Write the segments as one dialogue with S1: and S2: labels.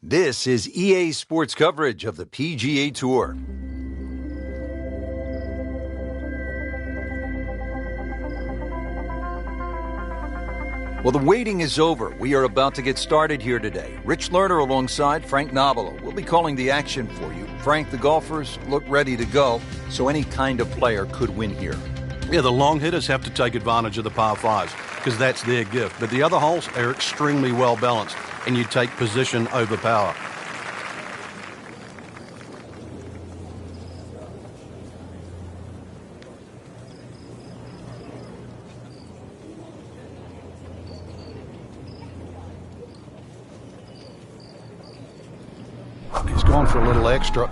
S1: This is EA Sports coverage of the PGA Tour. Well, the waiting is over. We are about to get started here today. Rich Lerner alongside Frank Nobilo. We'll be calling the action for you. Frank, the golfers look ready to go, so any kind of player could win here.
S2: Yeah, the long hitters have to take advantage of the par fives because that's their gift. But the other holes are extremely well balanced, and you take position over power. He's gone for a little extra.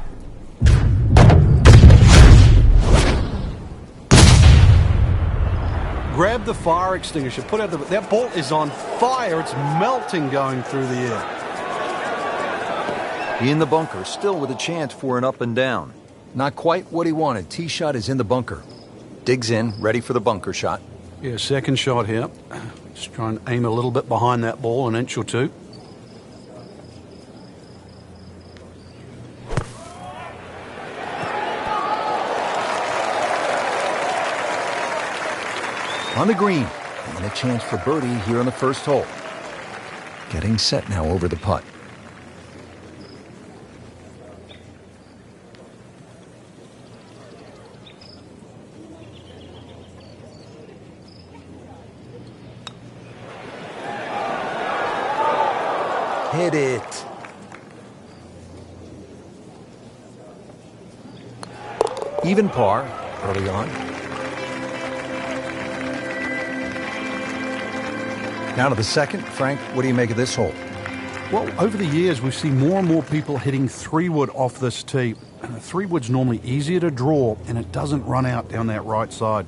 S2: Grab the fire extinguisher. Put out that ball is on fire. It's melting going through the air.
S1: In the bunker, still with a chance for an up and down. Not quite what he wanted. Tee shot is in the bunker. Digs in, ready for the bunker shot.
S2: Yeah, second shot here. Just try and aim a little bit behind that ball, an inch or two.
S1: On the green, and a chance for birdie here on the first hole. Getting set now over the putt. Hit it. Even par early on. Now to the second. Frank, what do you make of this hole?
S2: Well, over the years, we've seen more and more people hitting 3-wood off this tee. And a 3-wood's normally easier to draw, and it doesn't run out down that right side.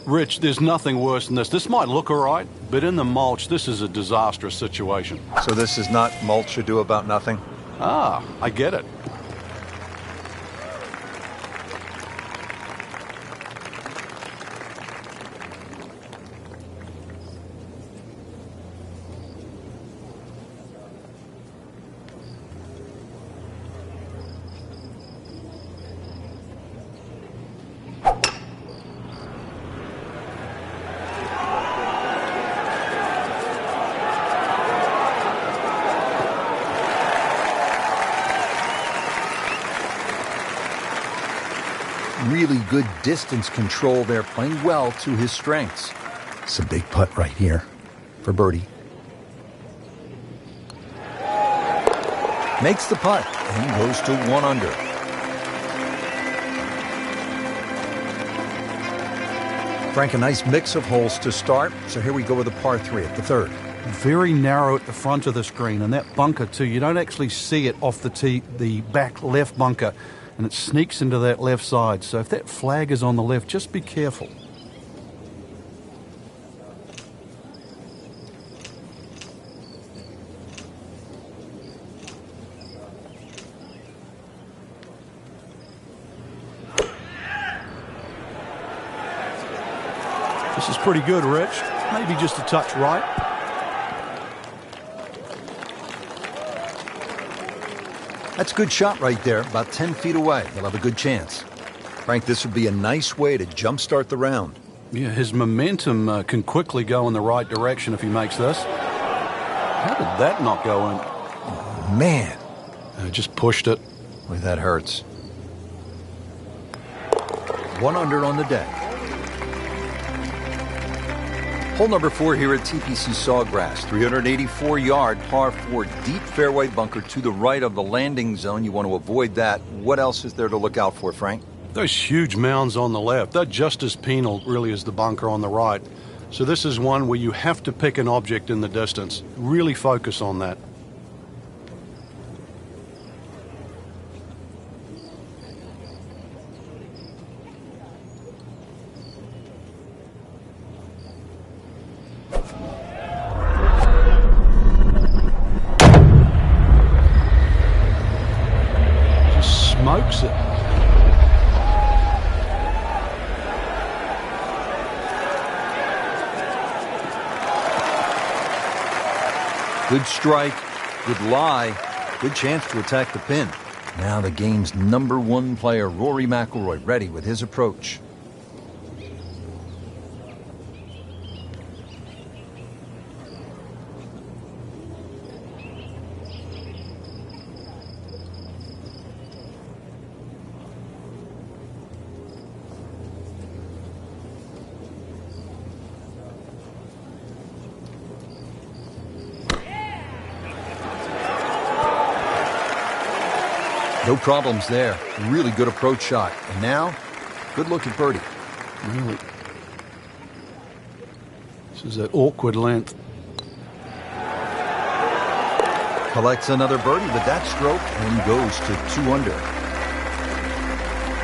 S2: Rich, there's nothing worse than this. This might look all right, but in the mulch, this is a disastrous situation.
S1: So this is not mulch ado about nothing?
S2: Ah, I get it.
S1: Really good distance control there, playing well to his strengths. It's a big putt right here for birdie. Makes the putt and goes to 1 under. Frank, a nice mix of holes to start. So here we go with a par 3 at the third.
S2: Very narrow at the front of the screen, and that bunker too. You don't actually see it off the tee, the back left bunker. And it sneaks into that left side. So if that flag is on the left, just be careful. This is pretty good, Rich. Maybe just a touch right.
S1: That's a good shot right there, about 10 feet away. He'll have a good chance. Frank, this would be a nice way to jumpstart the round.
S2: Yeah, his momentum can quickly go in the right direction if he makes this. How did that not go in?
S1: Oh, man.
S2: Just pushed it.
S1: Boy, that hurts. 1 under on the day. Hole number 4 here at TPC Sawgrass, 384-yard par 4 deep fairway bunker to the right of the landing zone. You want to avoid that. What else is there to look out for, Frank?
S2: Those huge mounds on the left, they're just as penal really as the bunker on the right. So this is one where you have to pick an object in the distance. Really focus on that. smokes it.
S1: Good strike, good lie, good chance to attack the pin. Now the game's #1 player, Rory McIlroy, ready with his approach. No problems there. Really good approach shot. And now, good look at birdie.
S2: Really. This is an awkward length.
S1: Collects another birdie with that stroke and goes to 2 under.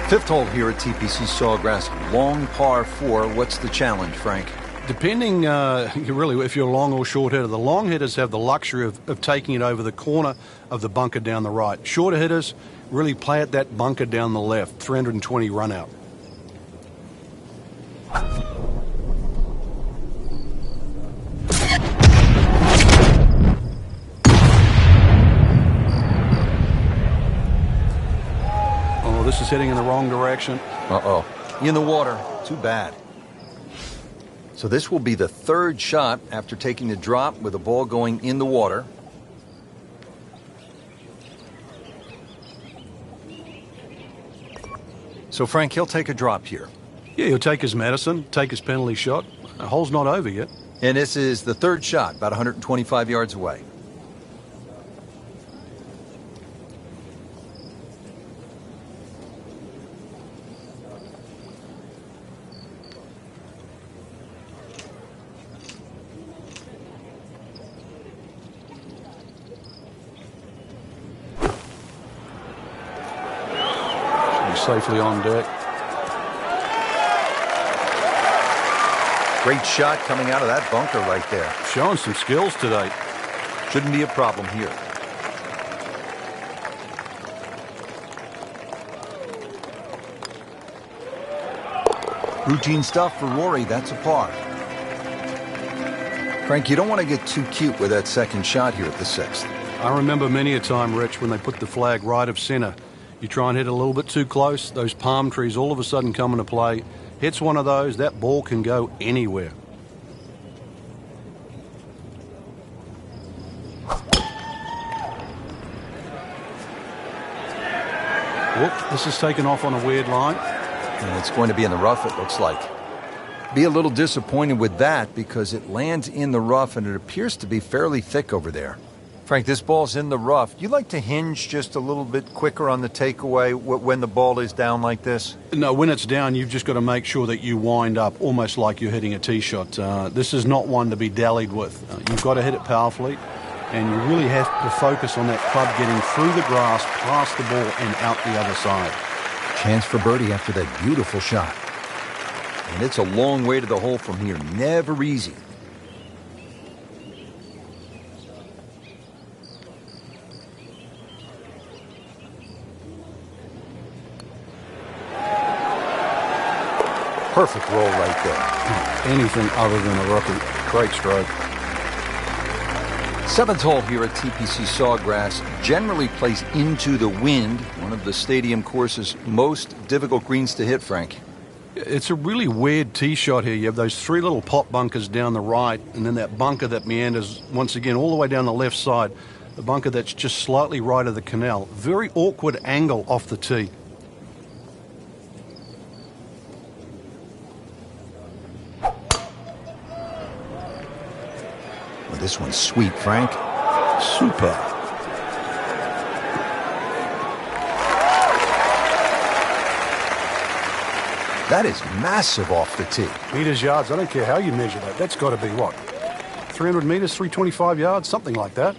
S1: 5th hole here at TPC Sawgrass. Long par 4. What's the challenge, Frank?
S2: Depending, really, if you're long or short hitter, the long hitters have the luxury of taking it over the corner of the bunker down the right. Shorter hitters really play at that bunker down the left, 320 run out. Oh, this is heading in the wrong direction.
S1: Uh-oh. In the water. Too bad. So this will be the 3rd shot after taking the drop with the ball going in the water. So Frank, he'll take a drop here.
S2: Yeah, he'll take his medicine, take his penalty shot. The hole's not over yet.
S1: And this is the 3rd shot, about 125 yards away.
S2: Safely on deck.
S1: Great shot coming out of that bunker right there.
S2: Showing some skills today.
S1: Shouldn't be a problem here. Routine stuff for Rory. That's a par. Frank, you don't want to get too cute with that 2nd shot here at the 6th.
S2: I remember many a time, Rich, when they put the flag right of center. You try and hit it a little bit too close, those palm trees all of a sudden come into play. Hits one of those, that ball can go anywhere. Whoop, this is taken off on a weird line.
S1: And it's going to be in the rough, it looks like. Be a little disappointed with that because it lands in the rough and it appears to be fairly thick over there. Frank, this ball's in the rough. You like to hinge just a little bit quicker on the takeaway when the ball is down like this?
S2: No, when it's down, you've just got to make sure that you wind up almost like you're hitting a tee shot. This is not one to be dallied with. You've got to hit it powerfully, and you really have to focus on that club getting through the grass, past the ball, and out the other side.
S1: Chance for birdie after that beautiful shot. And it's a long way to the hole from here. Never easy. Perfect roll right there.
S2: Anything other than a rookie. Great stroke.
S1: 7th hole here at TPC Sawgrass generally plays into the wind, one of the stadium course's most difficult greens to hit, Frank.
S2: It's a really weird tee shot here. You have those 3 little pot bunkers down the right, and then that bunker that meanders once again all the way down the left side. The bunker that's just slightly right of the canal. Very awkward angle off the tee.
S1: Well, this one's sweet, Frank.
S2: Super.
S1: That is massive off the tee.
S2: Meters, yards, I don't care how you measure that. That's got to be what? 300 meters, 325 yards, something like that.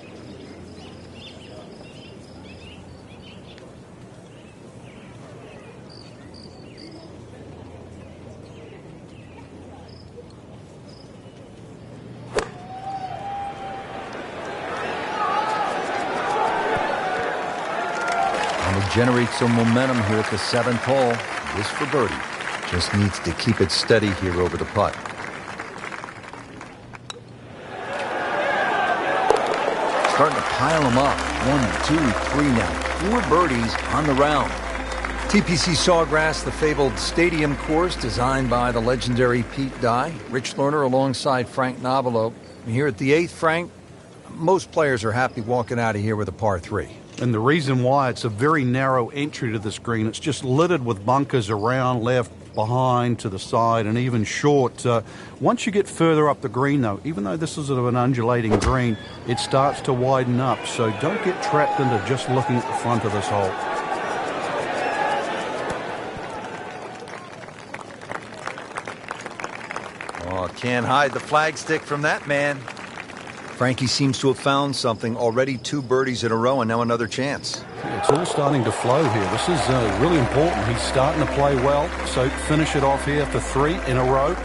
S1: Trying to generate some momentum here at the 7th hole. This for birdie. Just needs to keep it steady here over the putt. Starting to pile them up. 1, 2, 3 now. 4 birdies on the round. TPC Sawgrass, the fabled stadium course designed by the legendary Pete Dye. Rich Lerner alongside Frank Nobilo. Here at the 8th, Frank, most players are happy walking out of here with a par 3.
S2: And the reason why, it's a very narrow entry to this green. It's just littered with bunkers around, left, behind, to the side, and even short. Once you get further up the green, though, even though this is an undulating green, it starts to widen up. So don't get trapped into just looking at the front of this hole.
S1: Oh, can't hide the flagstick from that man. Frankie seems to have found something. Already 2 birdies in a row and now another chance.
S2: It's all starting to flow here. This is really important. He's starting to play well, so finish it off here for 3 in a row.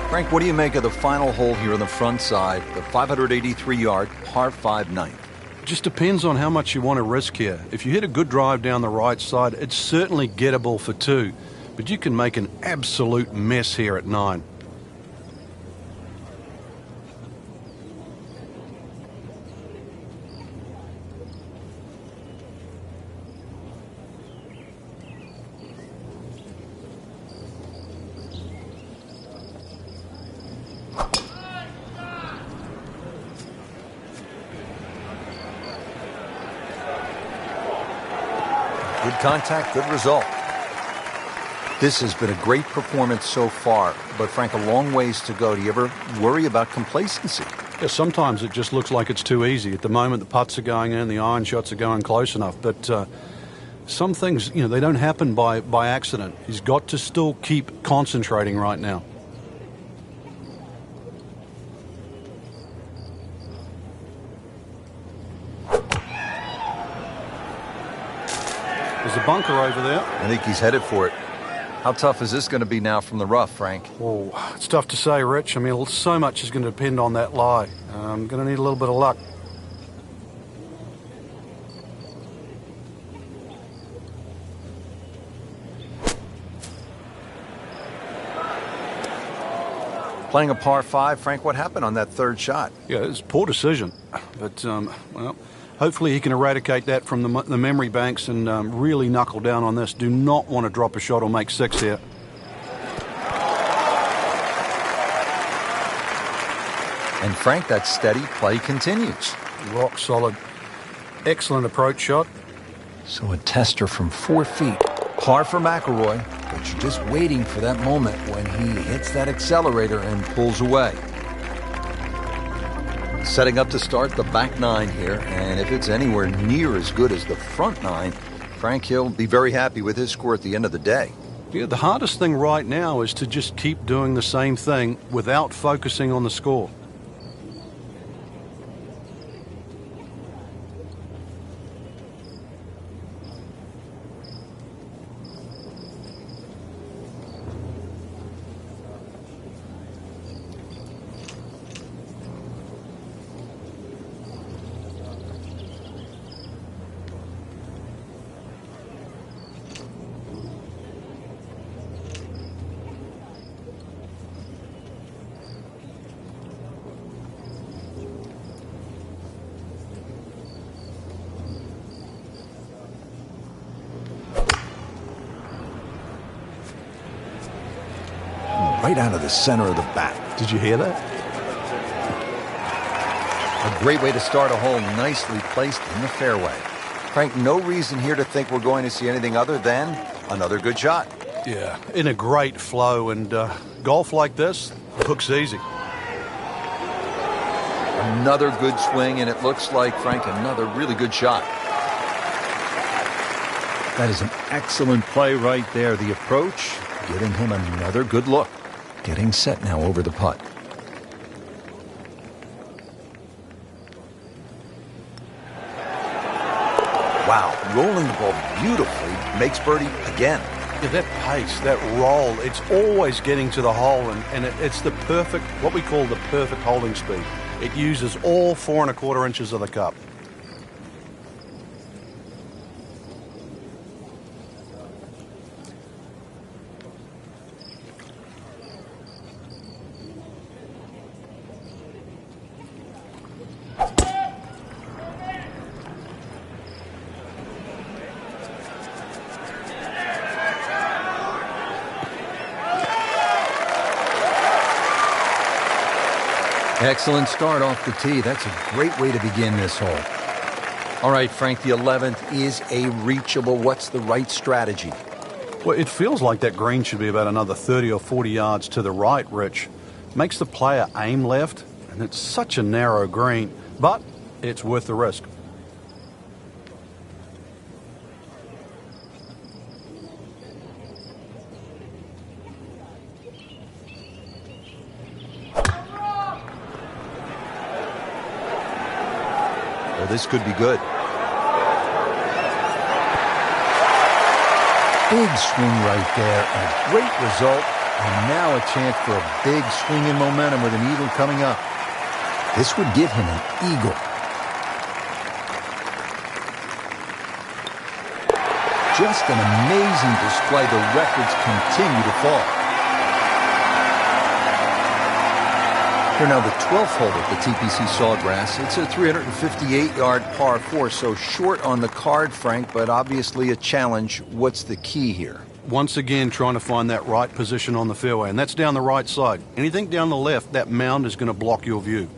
S1: Frank, what do you make of the final hole here on the front side, the 583-yard par 5 ninth?
S2: Just depends on how much you want to risk here. If you hit a good drive down the right side, it's certainly gettable for 2, but you can make an absolute mess here at 9.
S1: Good contact, good result. This has been a great performance so far, but Frank, a long ways to go. Do you ever worry about complacency?
S2: Yeah, sometimes it just looks like it's too easy. At the moment, the putts are going in, the iron shots are going close enough, but some things, they don't happen by accident. He's got to still keep concentrating right now. There's a bunker over there.
S1: I think he's headed for it. How tough is this going to be now from the rough, Frank?
S2: Oh, it's tough to say, Rich. I mean, so much is going to depend on that lie. I'm going to need a little bit of luck.
S1: Playing a par 5, Frank, what happened on that 3rd shot?
S2: Yeah, it's a poor decision. But, well, hopefully he can eradicate that from the memory banks and really knuckle down on this. Do not want to drop a shot or make 6 here.
S1: And Frank, that steady play continues.
S2: Rock solid. Excellent approach shot.
S1: So a tester from 4 feet. Par for McIlroy, but you're just waiting for that moment when he hits that accelerator and pulls away. Setting up to start the back 9 here, and if it's anywhere near as good as the front 9, Frank, he'll be very happy with his score at the end of the day.
S2: Yeah, the hardest thing right now is to just keep doing the same thing without focusing on the score.
S1: Right out of the center of the bat.
S2: Did you hear that?
S1: A great way to start a hole, nicely placed in the fairway. Frank, no reason here to think we're going to see anything other than another good shot.
S2: Yeah, in a great flow, and golf like this looks easy.
S1: Another good swing, and it looks like, Frank, another really good shot. That is an excellent play right there. The approach, giving him another good look. Getting set now over the putt. Wow, rolling the ball beautifully, makes birdie again.
S2: Yeah, that pace, that roll, it's always getting to the hole, and it's the perfect, what we call the perfect holding speed. It uses all 4 1/4 inches of the cup.
S1: Excellent start off the tee. That's a great way to begin this hole. All right, Frank, the 11th is a reachable. What's the right strategy?
S2: Well, it feels like that green should be about another 30 or 40 yards to the right, Rich. Makes the player aim left, and it's such a narrow green, but it's worth the risk.
S1: Well, this could be good. Big swing right there, and a great result. And now a chance for a big swing in momentum with an eagle coming up. This would give him an eagle. Just an amazing display. The records continue to fall. Here now, the 12th hole at the TPC Sawgrass. It's a 358-yard par 4, so short on the card, Frank, but obviously a challenge. What's the key here?
S2: Once again, trying to find that right position on the fairway, and that's down the right side. Anything down the left, that mound is going to block your view.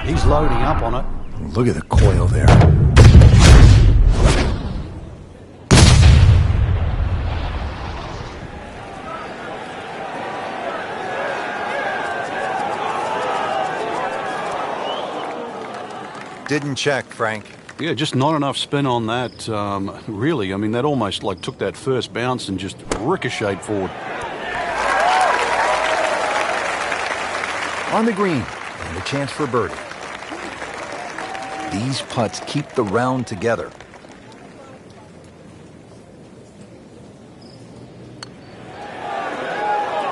S2: He's loading up on it.
S1: Look at the coil there. Didn't check, Frank.
S2: Yeah, just not enough spin on that, really. I mean, that almost like took that first bounce and just ricocheted forward.
S1: On the green, and a chance for birdie. These putts keep the round together.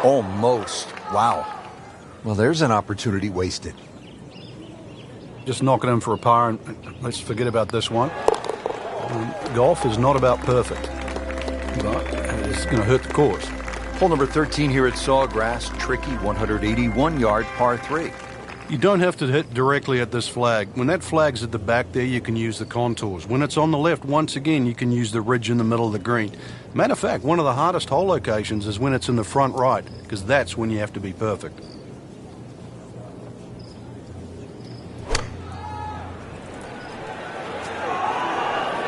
S1: Almost. Wow. Well, there's an opportunity wasted.
S2: Just knocking him for a par, and let's forget about this one. Golf is not about perfect, but it's going to hurt the course.
S1: Hole number 13 here at Sawgrass. Tricky 181-yard par 3.
S2: You don't have to hit directly at this flag. When that flag's at the back there, you can use the contours. When it's on the left, once again, you can use the ridge in the middle of the green. Matter of fact, one of the hardest hole locations is when it's in the front right, because that's when you have to be perfect.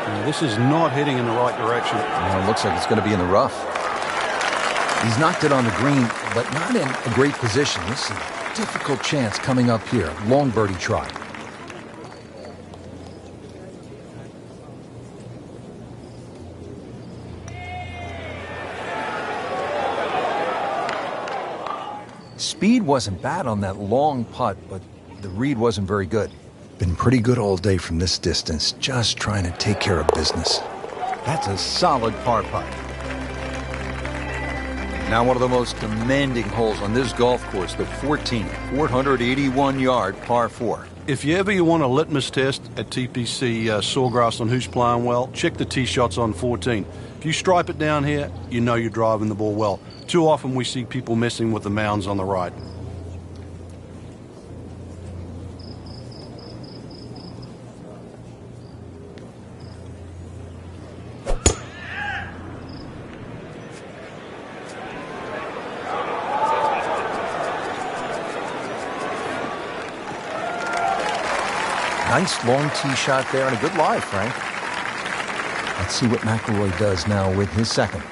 S2: Now, this is not heading in the right direction.
S1: Well, it looks like it's going to be in the rough. He's knocked it on the green, but not in a great position. This is a difficult chance coming up here. Long birdie try. Speed wasn't bad on that long putt, but the read wasn't very good. Been pretty good all day from this distance, just trying to take care of business. That's a solid par putt. Now one of the most demanding holes on this golf course, the 14th, 481-yard par 4.
S2: If you ever want a litmus test at TPC Sawgrass on who's playing well, check the tee shots on 14. If you stripe it down here, you know you're driving the ball well. Too often we see people messing with the mounds on the right.
S1: Nice long tee shot there and a good lie, Frank. Let's see what McIlroy does now with his second.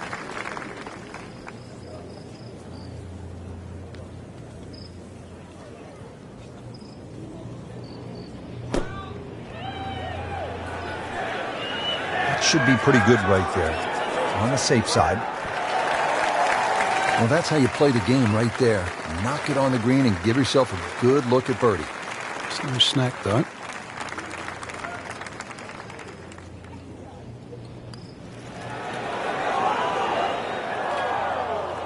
S1: That should be pretty good right there. On the safe side. Well, that's how you play the game right there. Knock it on the green and give yourself a good look at birdie.
S2: It's no snack, though.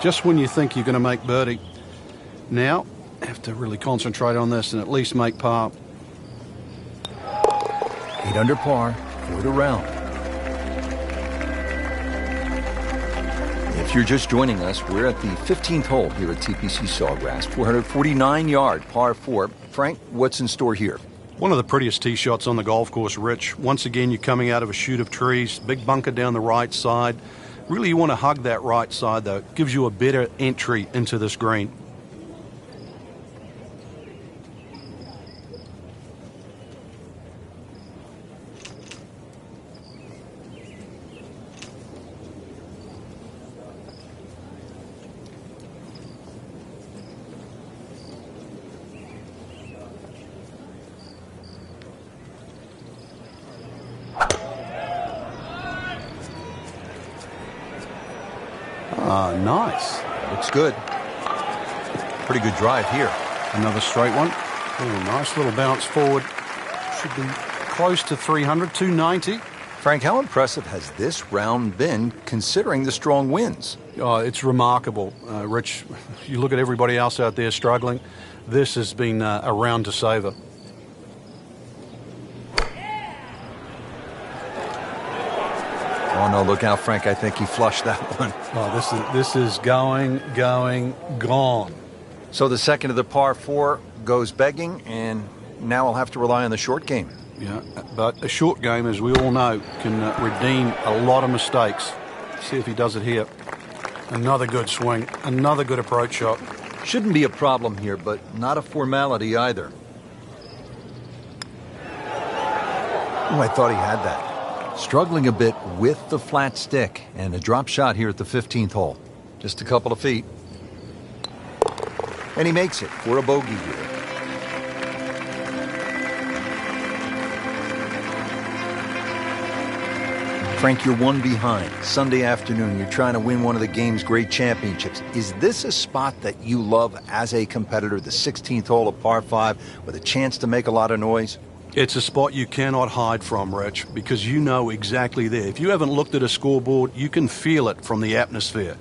S2: Just when you think you're going to make birdie, now have to really concentrate on this and at least make par.
S1: 8 under par for the round. If you're just joining us, we're at the 15th hole here at TPC Sawgrass, 449-yard par 4. Frank, what's in store here?
S2: One of the prettiest tee shots on the golf course, Rich. Once again, you're coming out of a chute of trees, big bunker down the right side. Really, you want to hug that right side, though. It gives you a better entry into this green. Nice.
S1: Looks good. Pretty good drive here.
S2: Another straight one. Oh, nice little bounce forward. Should be close to 300, 290.
S1: Frank, how impressive has this round been considering the strong winds?
S2: Oh, it's remarkable, Rich. You look at everybody else out there struggling. This has been a round to savor.
S1: Oh, no, look out, Frank. I think he flushed that one.
S2: Oh, this is going, gone.
S1: So the second of the par 4 goes begging, and now I'll have to rely on the short game.
S2: Yeah, but a short game, as we all know, can redeem a lot of mistakes. See if he does it here. Another good swing, another good approach shot.
S1: Shouldn't be a problem here, but not a formality either. Oh, I thought he had that. Struggling a bit with the flat stick, and a drop shot here at the 15th hole. Just a couple of feet. And he makes it for a bogey here. Frank, you're one behind. Sunday afternoon, you're trying to win one of the game's great championships. Is this a spot that you love as a competitor, the 16th hole of par 5, with a chance to make a lot of noise?
S2: It's a spot you cannot hide from, Rich, because you know exactly there. If you haven't looked at a scoreboard, you can feel it from the atmosphere.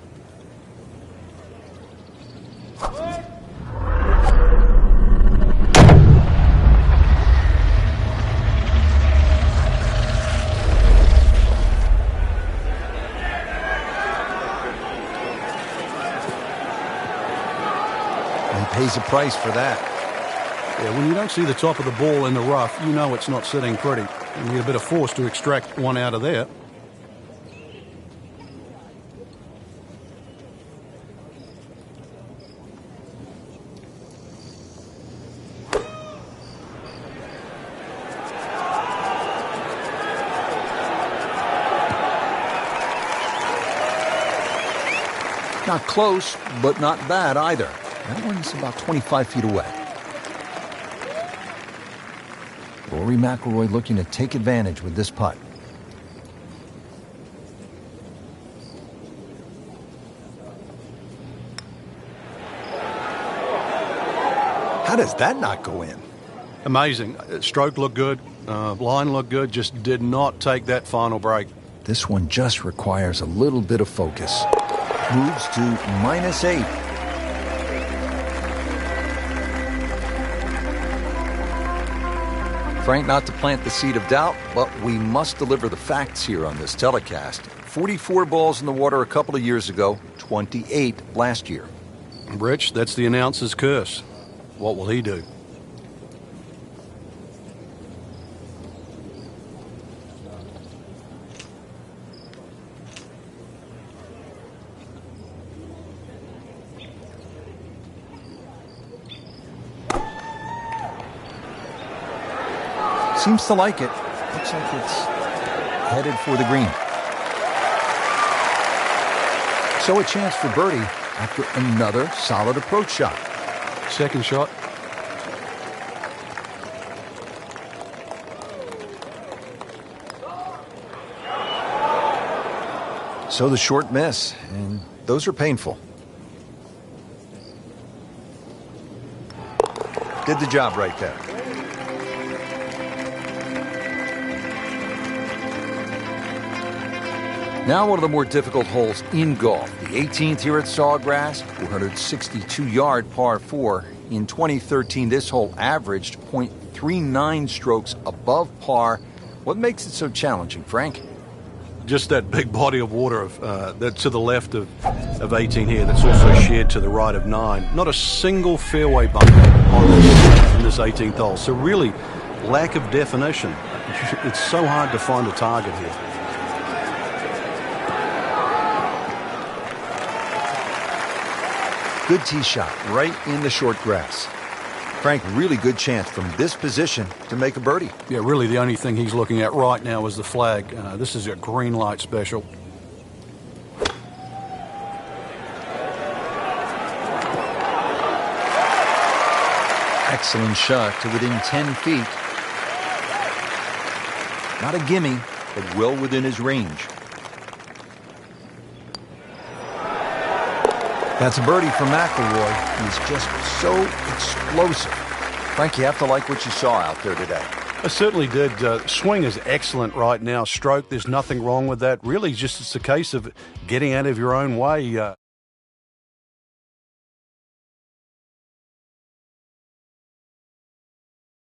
S1: And he pays a price for that.
S2: Yeah, when you don't see the top of the ball in the rough, you know it's not sitting pretty. You need a bit of force to extract one out of there.
S1: Not close, but not bad either. That one's about 25 feet away. Rory McIlroy looking to take advantage with this putt. How does that not go in?
S2: Amazing. Stroke looked good. Line looked good. Just did not take that final break.
S1: This one just requires a little bit of focus. Moves to -8. Frank, not to plant the seed of doubt, but we must deliver the facts here on this telecast. 44 balls in the water a couple of years ago, 28 last year.
S2: Rich, that's the announcer's curse. What will he do?
S1: Seems to like it. Looks like it's headed for the green. So a chance for birdie after another solid approach shot.
S2: Second shot.
S1: So the short miss, and those are painful. Did the job right there. Now one of the more difficult holes in golf, the 18th here at Sawgrass, 462-yard par 4. In 2013, this hole averaged .39 strokes above par. What makes it so challenging, Frank?
S2: just that big body of water that's to the left of 18 here, that's also shared to the right of 9. Not a single fairway bunker on this 18th hole. So really, lack of definition. It's so hard to find a target here.
S1: Good tee shot right in the short grass. Frank, really good chance from this position to make a birdie.
S2: Yeah, really the only thing he's looking at right now is the flag. This is a green light special.
S1: Excellent shot to within 10 feet. Not a gimme, but well within his range. That's a birdie for McIlroy. He's just so explosive. Frank, you have to like what you saw out there today.
S2: I certainly did. Swing is excellent right now. Stroke, there's nothing wrong with that. Really, just it's a case of getting out of your own way.